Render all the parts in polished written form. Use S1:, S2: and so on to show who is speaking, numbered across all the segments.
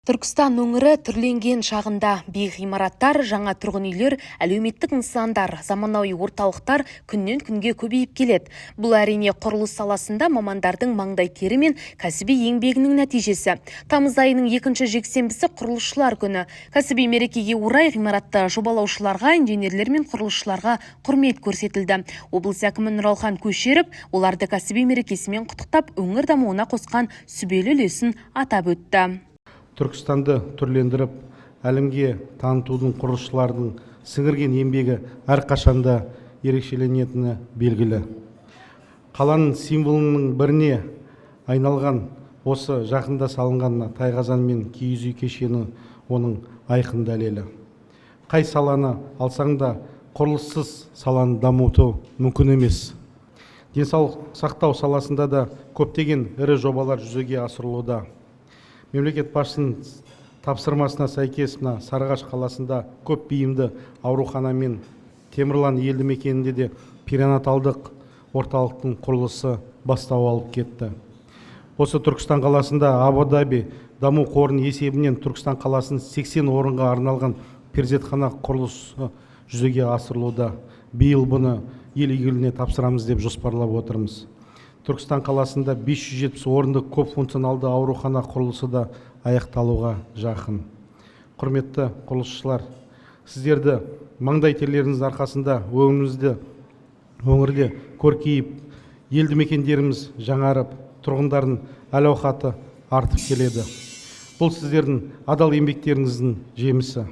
S1: Түркістан өңірі түрленген шағында биік ғимараттар, жаңа тұрғын үйлер, әлеуметтік нысандар, заманауи орталықтар күннен күнге көбейіп келеді. Бұл әрине құрылыс саласында мамандардың маңдай тері мен кәсіби еңбегінің нәтижесі. Тамыз айының 2-ші жексенбісі құрылысшылар күні. Кәсіби мерекеге орай ғимаратты жобалаушыларға, инженерлер мен құрылысшыларға құрмет көрсетілді. Облыс әкімі Нұралхан Көшеров оларды кәсіби мерекесімен құттықтап, өңір дамуына қосқан сүбелі үлесін атап өтті.
S2: Түркістанды түрлендіріп, әлемге танытудың құрылысшылардың сіңірген еңбегі әрқашанда ерекшеленетіні белгілі. Қаланың символының біріне айналған осы жақында салынған Тайқазан мен киіз үй кешені оның айқын дәлелі. Қай саланы алсаң да құрылыссыз саланы дамыту мүмкін емес. Денсаулық сақтау саласында да көптеген ірі жобалар жүзеге асырылуда. Мемлекет басшысының тапсырмасына сәйкес Сарыағаш қаласында көп бейімді аурухана мен Темірлан елді мекенінде де перинаталдық орталықтың құрылысы бастау алып кетті. Осы Түркістан қаласында Абу-Даби даму қорының есебінен Түркістан қаласының 80 орынға арналған перзентхана құрылысы жүзеге асырылуда. Биыл бұны ел игілігіне тапсырамыз деп жоспарлап отырмыз. Түркістан қаласында 570 орынды көп функционалды аурухана құрылысы да аяқталуға жақын. Құрметті құрылысшылар, сіздерді маңдай терлеріңіз арқасында өңірде көркейіп, елді мекендеріміз жаңарып, тұрғындардың әл-ауқаты артып келеді. Бұл сіздердің адал еңбектеріңіздің жемісі.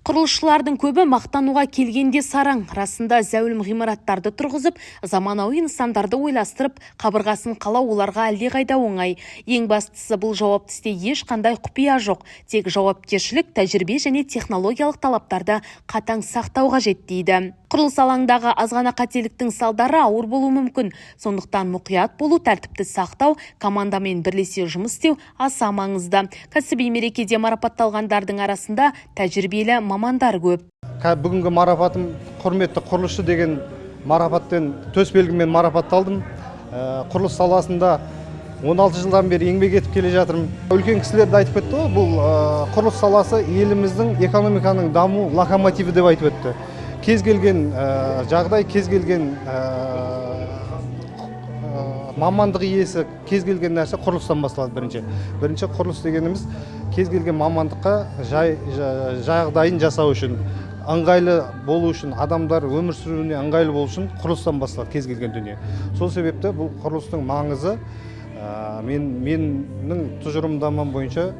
S1: Құрылысшылардың көбі мақтануға келгенде сараң, расында зәулім ғимараттарды тұрғызып, заманауи нысандарды ойластырып, қабырғасын қалау оларға әлдеқайда оңай. Ең бастысы бұл жауапты істе ешқандай құпия жоқ. Тек жауапкершілік, тәжірибе және технологиялық талаптарды қатаң сақтау қажет дейді. Құрылыс алаңдағы азғана қателіктің салдары ауыр болуы мүмкін. Сондықтан мұқият болу, тәртіпті сақтау, командамен бірлесе жұмыс істеу аса маңызды. Кәсіби мерекеде марапатталғандардың арасында тәжірибелі мамандар көп.
S3: Бүгінгі марапатым құрметті құрылысшы деген марапатпен, төс белгімен марапатталдым. Құрылыс саласында 16 жылдан бері еңбек етіп келе жатырмын. Үлкен кісілерді айтып өтті, бұл құрылыс саласы еліміздің экономиканың даму локомотиві деп айтып өтті. Кез келген жағдай, кез келген мамандық иесі, кез келген нәрсе құрылыстан басталады бірінші құрылыс дегеніміз кез келген мамандыққа жағдайын жасау үшін, ыңғайлы болу үшін, адамдар өмір сүруіне ыңғайлы болу үшін құрылыстан басталады кез келген дүние. Сол себепті бұл құрылыстың маңызы менің тұжырымдамам бойынша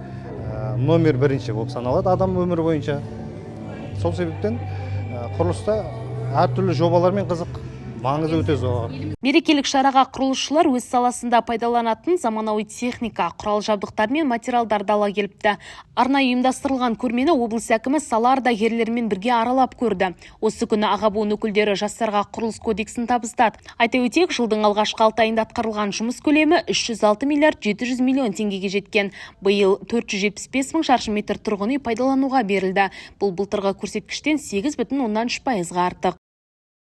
S3: номер бірінші болып саналады адам өмірі бойынша. Сол себептен құрылыста әртүрлі жобалармен қызық, маңызы өте зор.
S1: Мерекелік шараға құрылысшылар өз саласында пайдаланатын заманауи техника, құрал жабдықтар мен материалдарды ала келіпті. Арнайы ұйымдастырылған көрмені облыс әкімі сала ардагерлерімен бірге аралап көрді. Осы күні аға буын өкілдері жастарға құрылыс кодексін табыстады. Айта өтейік, жылдың алғашқы 6 айында атқарылған жұмыс көлемі 306 миллиард 700 миллион теңгеге жеткен. Биыл 475 мың шаршы метр тұрғын үй пайдалануға берілді. Бұл былтырғы көрсеткіштен 8,3% артық.